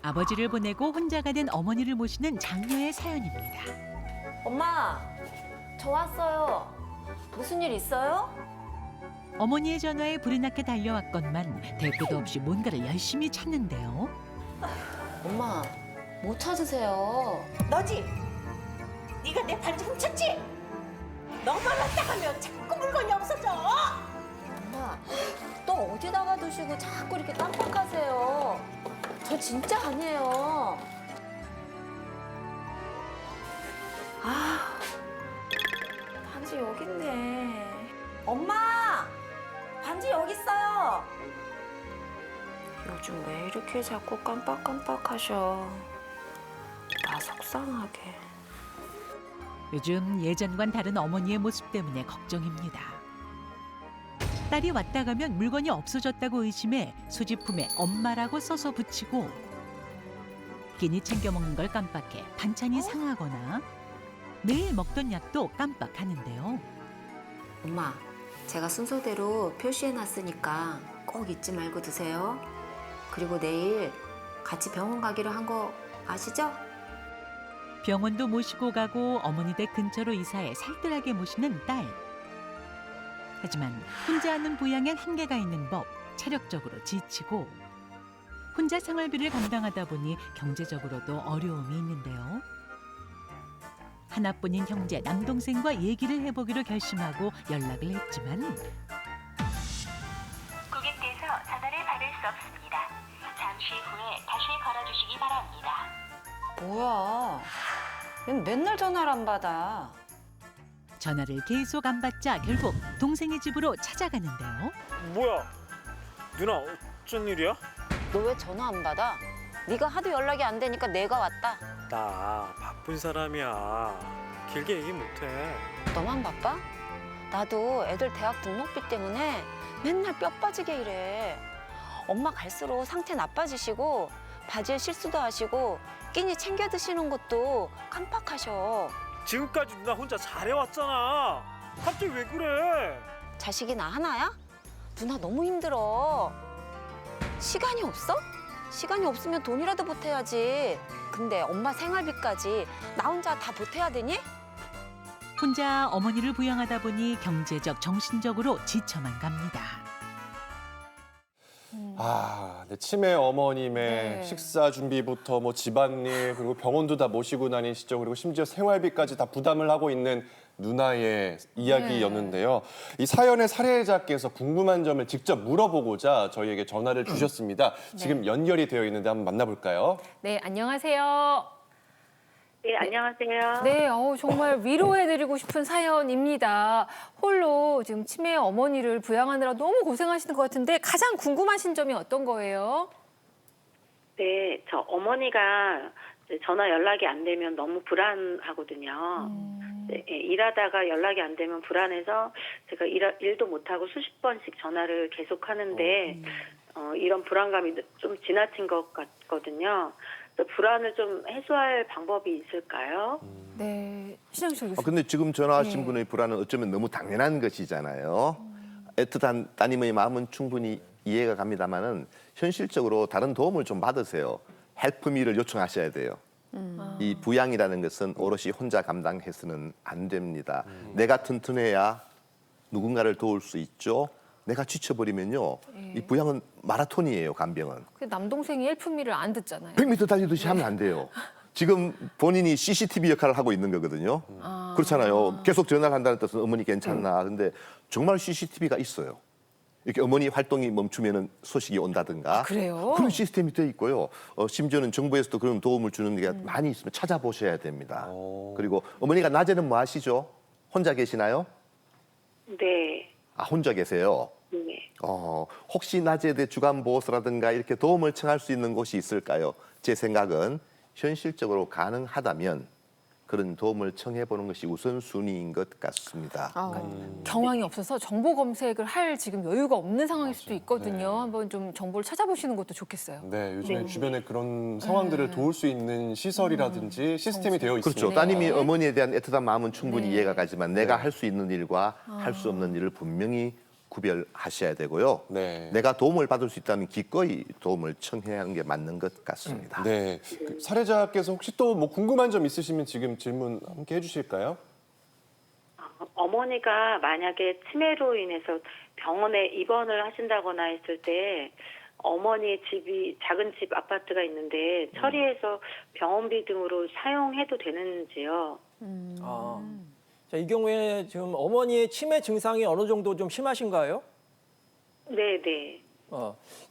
아버지를 보내고 혼자 가는 어머니를 모시는 장녀의 사연입니다. 엄마, 저 왔어요. 무슨 일 있어요? 어머니의 전화에 불이 나게 달려왔건만 대꾸도 없이 뭔가를 열심히 찾는데요. 엄마, 뭐 찾으세요? 너지? 네가 내 반지 훔쳤지? 너만 왔다 가면 자꾸 물건이 없어져. 엄마, 또 어디다가 두시고 자꾸 이렇게 깜빡하세요? 저 진짜 아니에요. 아, 반지 여기 있네. 엄마, 반지 여기 있어요. 요즘 왜 이렇게 자꾸 깜빡깜빡하셔? 나 속상하게. 요즘 예전과는 다른 어머니의 모습 때문에 걱정입니다. 딸이 왔다 가면 물건이 없어졌다고 의심해 소지품에 엄마라고 써서 붙이고 끼니 챙겨 먹는 걸 깜빡해 반찬이 상하거나 매일 먹던 약도 깜빡하는데요. 엄마, 제가 순서대로 표시해놨으니까 꼭 잊지 말고 드세요. 그리고 내일 같이 병원 가기로 한 거 아시죠? 병원도 모시고 가고 어머니 댁 근처로 이사해 살뜰하게 모시는 딸. 하지만 혼자 하는 부양엔 한계가 있는 법, 체력적으로 지치고 혼자 생활비를 감당하다 보니 경제적으로도 어려움이 있는데요. 하나뿐인 형제 남동생과 얘기를 해보기로 결심하고 연락을 했지만 고객께서 전화를 받을 수 없습니다. 잠시 후에 다시 걸어주시기 바랍니다. 뭐야, 얘는 맨날 전화를 안 받아. 전화를 계속 안 받자 결국 동생의 집으로 찾아가는데요. 뭐야? 누나 어쩐 일이야? 너 왜 전화 안 받아? 네가 하도 연락이 안 되니까 내가 왔다. 나 바쁜 사람이야. 길게 얘기 못해. 너만 바빠? 나도 애들 대학 등록비 때문에 맨날 뼈 빠지게 일해. 엄마 갈수록 상태 나빠지시고 바지에 실수도 하시고 끼니 챙겨 드시는 것도 깜빡하셔. 지금까지 누나 혼자 잘해왔잖아. 갑자기 왜 그래? 자식이 나 하나야? 누나 너무 힘들어. 시간이 없어? 시간이 없으면 돈이라도 보태야지. 근데 엄마 생활비까지 나 혼자 다 보태야 되니? 혼자 어머니를 부양하다 보니 경제적, 정신적으로 지쳐만 갑니다. 아, 네, 치매 어머님의 네. 식사 준비부터 뭐 집안일 그리고 병원도 다 모시고 다니시죠. 그리고 심지어 생활비까지 다 부담을 하고 있는 누나의 이야기였는데요. 이 사연의 살해자께서 궁금한 점을 직접 물어보고자 저희에게 전화를 주셨습니다. 지금 연결이 되어 있는데 한번 만나볼까요? 네, 안녕하세요. 네, 안녕하세요. 네, 정말 위로해드리고 싶은 사연입니다. 홀로 지금 치매 어머니를 부양하느라 너무 고생하시는 것 같은데 가장 궁금하신 점이 어떤 거예요? 네, 저 어머니가 이제 전화 연락이 안 되면 너무 불안하거든요. 네, 예, 일하다가 연락이 안 되면 불안해서 제가 일도 못하고 수십 번씩 전화를 계속 하는데 이런 불안감이 좀 지나친 것 같거든요. 그래서 불안을 좀 해소할 방법이 있을까요? 네, 신영식 교수님. 근데 지금 전화하신 네. 분의 불안은 어쩌면 너무 당연한 것이잖아요. 애틋한 따님의 마음은 충분히 이해가 갑니다만은 현실적으로 다른 도움을 좀 받으세요. 헬프미를 요청하셔야 돼요. 이 부양이라는 것은 오롯이 혼자 감당해서는 안 됩니다. 내가 튼튼해야 누군가를 도울 수 있죠. 내가 지쳐버리면요. 이 부양은 마라톤이에요, 간병은. 그 남동생이 일품미를 안 듣잖아요. 100m 달리듯이 하면 안 돼요. 지금 본인이 CCTV 역할을 하고 있는 거거든요. 그렇잖아요. 계속 전화를 한다는 뜻은 어머니 괜찮나. 근데 정말 CCTV가 있어요. 이렇게 어머니 활동이 멈추면 소식이 온다든가. 그래요? 그런 시스템이 돼 있고요. 심지어는 정부에서도 그런 도움을 주는 게 많이 있으면 찾아보셔야 됩니다. 그리고 어머니가 낮에는 뭐 하시죠? 혼자 계시나요? 네, 아, 혼자 계세요. 네. 혹시 낮에 주간 보호소라든가 이렇게 도움을 청할 수 있는 곳이 있을까요? 제 생각은 현실적으로 가능하다면 그런 도움을 청해보는 것이 우선순위인 것 같습니다. 경황이 없어서 정보 검색을 할 지금 여유가 없는 상황일 수도 있거든요. 한번 좀 정보를 찾아보시는 것도 좋겠어요. 네, 요즘에 주변에 그런 상황들을 도울 수 있는 시설이라든지 시스템이 되어 있습니다. 그렇죠. 따님이 어머니에 대한 애틋한 마음은 충분히 네. 이해가 가지만 내가 할 수 있는 일과 할 수 없는 일을 분명히 구별하셔야 되고요. 네. 내가 도움을 받을 수 있다면 기꺼이 도움을 청해야 하는 게 맞는 것 같습니다. 네. 그 사례자께서 혹시 또 뭐 궁금한 점 있으시면 지금 질문 함께 해주실까요? 어머니가 만약에 치매로 인해서 병원에 입원을 하신다거나 했을 때 어머니 집이 작은 집 아파트가 있는데 처리해서 병원비 등으로 사용해도 되는지요? 자, 이 경우에 지금 어머니의 치매 증상이 어느 정도 좀 심하신가요? 네.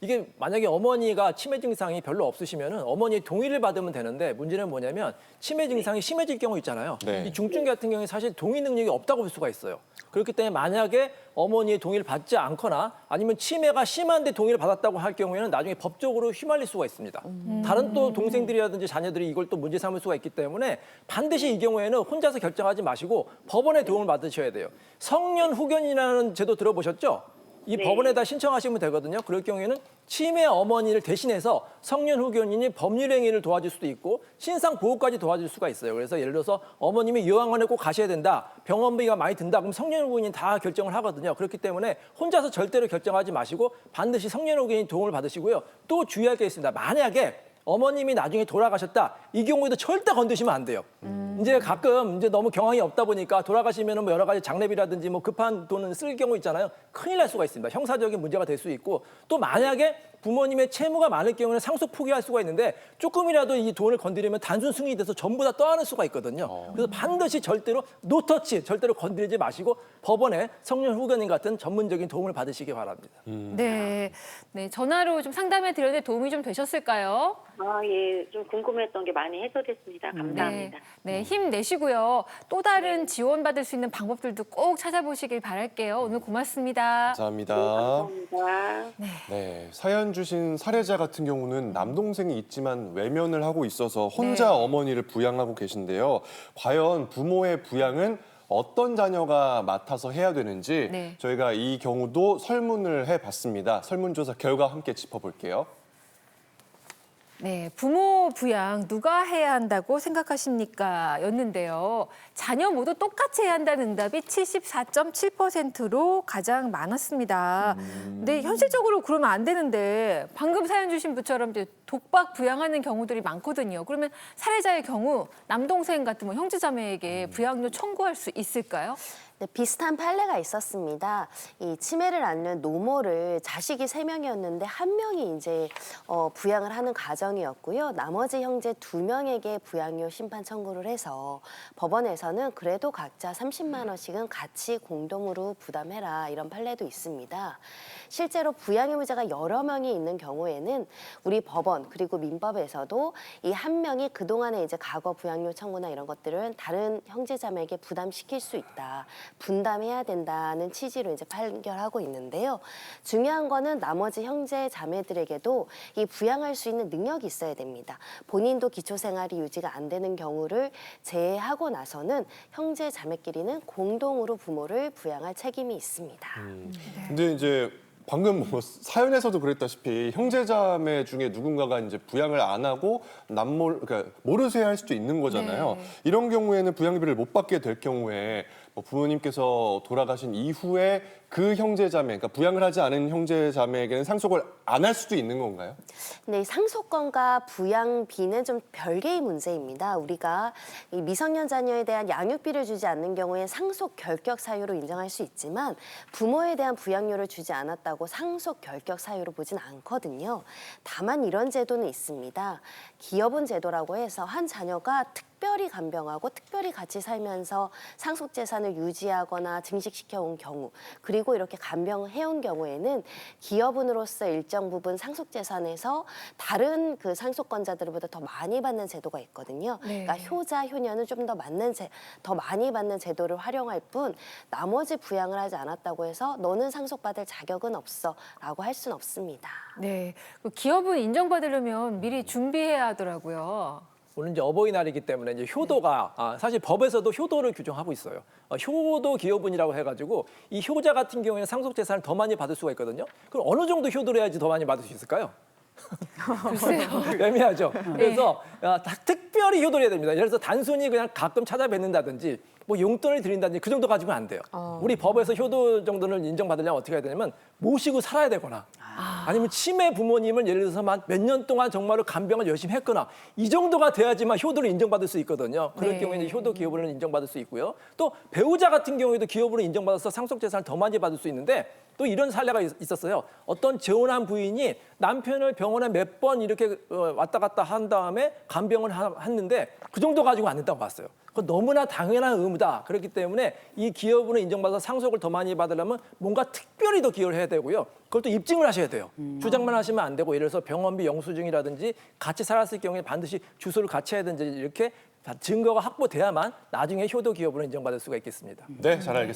이게 만약에 어머니가 치매 증상이 별로 없으시면은 어머니의 동의를 받으면 되는데 문제는 뭐냐면 치매 증상이 심해질 경우 있잖아요. 네. 이 중증 같은 경우에 사실 동의 능력이 없다고 볼 수가 있어요. 그렇기 때문에 만약에 어머니의 동의를 받지 않거나 아니면 치매가 심한데 동의를 받았다고 할 경우에는 나중에 법적으로 휘말릴 수가 있습니다. 다른 또 동생들이라든지 자녀들이 이걸 또 문제 삼을 수가 있기 때문에 반드시 이 경우에는 혼자서 결정하지 마시고 법원의 도움을 받으셔야 돼요. 성년 후견이라는 제도 들어보셨죠? 이 네. 법원에다 신청하시면 되거든요. 그럴 경우에는 치매 어머니를 대신해서 성년 후견인이 법률 행위를 도와줄 수도 있고 신상 보호까지 도와줄 수가 있어요. 그래서 예를 들어서 어머님이 요양원에 꼭 가셔야 된다. 병원비가 많이 든다. 그럼 성년 후견인이 다 결정을 하거든요. 그렇기 때문에 혼자서 절대로 결정하지 마시고 반드시 성년 후견인 도움을 받으시고요. 또 주의할 게 있습니다. 만약에 어머님이 나중에 돌아가셨다. 이 경우에도 절대 건드시면 안 돼요. 이제 가끔 이제 너무 경황이 없다 보니까 돌아가시면은 뭐 여러 가지 장례비라든지 뭐 급한 돈을 쓸 경우 있잖아요. 큰일 날 수가 있습니다. 형사적인 문제가 될 수 있고 또 만약에 부모님의 채무가 많을 경우는 상속 포기할 수가 있는데 조금이라도 이 돈을 건드리면 단순 승인이 돼서 전부 다 떠안을 수가 있거든요. 그래서 반드시 절대로 노터치 절대로 건드리지 마시고 법원에 성년 후견인 같은 전문적인 도움을 받으시기 바랍니다. 네. 네, 전화로 좀 상담해 드렸는데 도움이 좀 되셨을까요? 예. 좀 궁금했던 게 많이 해소됐습니다. 감사합니다. 네, 힘내시고요. 또 다른 지원받을 수 있는 방법들도 꼭 찾아보시길 바랄게요. 오늘 고맙습니다. 감사합니다. 감사합니다. 네, 사연 주신 사례자 같은 경우는 남동생이 있지만 외면을 하고 있어서 혼자 어머니를 부양하고 계신데요. 과연 부모의 부양은 어떤 자녀가 맡아서 해야 되는지 저희가 이 경우도 설문을 해봤습니다. 설문조사 결과 함께 짚어볼게요. 네, 부모 부양 누가 해야 한다고 생각하십니까? 였는데요. 자녀 모두 똑같이 해야 한다는 응답이 74.7%로 가장 많았습니다. 근데 현실적으로 그러면 안 되는데 방금 사연 주신 분처럼 이제 독박 부양하는 경우들이 많거든요. 그러면 사례자의 경우 남동생 같은 뭐 형제자매에게 부양료 청구할 수 있을까요? 네, 비슷한 판례가 있었습니다. 이 치매를 앓는 노모를 자식이 3명이었는데 1명이 이제 부양을 하는 가정이었고요. 나머지 형제 2명에게 부양료 심판 청구를 해서 법원에서는 그래도 각자 30만 원씩은 같이 공동으로 부담해라 이런 판례도 있습니다. 실제로 부양 의무자가 여러 명이 있는 경우에는 우리 법원 그리고 민법에서도 이 1명이 그동안에 이제 과거 부양료 청구나 이런 것들은 다른 형제자매에게 부담시킬 수 있다. 분담해야 된다는 취지로 이제 판결하고 있는데요. 중요한 거는 나머지 형제 자매들에게도 이 부양할 수 있는 능력이 있어야 됩니다. 본인도 기초생활이 유지가 안 되는 경우를 제외하고 나서는 형제 자매끼리는 공동으로 부모를 부양할 책임이 있습니다. 근데 이제 방금 뭐 사연에서도 그랬다시피 형제자매 중에 누군가가 이제 부양을 안 하고 그러니까 모르쇠 할 수도 있는 거잖아요. 이런 경우에는 부양비를 못 받게 될 경우에 뭐 부모님께서 돌아가신 이후에 그 형제자매, 그러니까 부양을 하지 않은 형제자매에게는 상속을 안 할 수도 있는 건가요? 네, 이 상속권과 부양비는 좀 별개의 문제입니다. 우리가 이 미성년 자녀에 대한 양육비를 주지 않는 경우에 상속 결격 사유로 인정할 수 있지만 부모에 대한 부양료를 주지 않았다고 상속 결격 사유로 보진 않거든요. 다만 이런 제도는 있습니다. 기여분 제도라고 해서 한 자녀가 특별히 간병하고 특별히 같이 살면서 상속 재산을 유지하거나 증식시켜 온 경우 그리고 이렇게 간병해온 경우에는 기여분으로서 일정 부분 상속 재산에서 다른 그 상속권자들보다 더 많이 받는 제도가 있거든요. 그러니까 효자, 효녀는 좀 더 많이 받는 제도를 활용할 뿐 나머지 부양을 하지 않았다고 해서 너는 상속받을 자격은 없어라고 할 수는 없습니다. 네, 그 기여분 인정받으려면 미리 준비해야 하더라고요. 오늘 이제 어버이날이기 때문에 이제 효도가 사실 법에서도 효도를 규정하고 있어요. 효도 기여분이라고 해가지고 이 효자 같은 경우에는 상속 재산을 더 많이 받을 수가 있거든요. 그럼 어느 정도 효도를 해야지 더 많이 받을 수 있을까요? 글쎄요. 애매하죠. 그래서 특별히 특별히 효도를 해야 됩니다. 예를 들어서 단순히 그냥 가끔 찾아뵙는다든지 뭐 용돈을 드린다든지 그 정도 가지고는 안 돼요. 우리 법에서 효도 정도를 인정받으려면 어떻게 해야 되냐면 모시고 살아야 되거나 아니면 치매 부모님을 예를 들어서 몇 년 동안 정말로 간병을 열심히 했거나 이 정도가 돼야지만 효도를 인정받을 수 있거든요. 그럴 네. 경우에는 효도 기여분을 인정받을 수 있고요. 또 배우자 같은 경우에도 기여분을 인정받아서 상속재산을 더 많이 받을 수 있는데 또 이런 사례가 있었어요. 어떤 재혼한 부인이 남편을 병원에 몇 번 이렇게 왔다 갔다 한 다음에 간병을 했는데 그 정도 가지고 안 된다고 봤어요. 그건 너무나 당연한 의무다. 그렇기 때문에 이 기여분을 인정받아서 상속을 더 많이 받으려면 뭔가 특별히 더 기여를 해야 되고요. 그걸 또 입증을 하셔야 돼요. 주장만 하시면 안 되고 예를 들어서 병원비 영수증이라든지 같이 살았을 경우에 반드시 주소를 같이 해야 되는지 이렇게 증거가 확보돼야만 나중에 효도 기여분을 인정받을 수가 있겠습니다. 네, 잘 알겠습니다.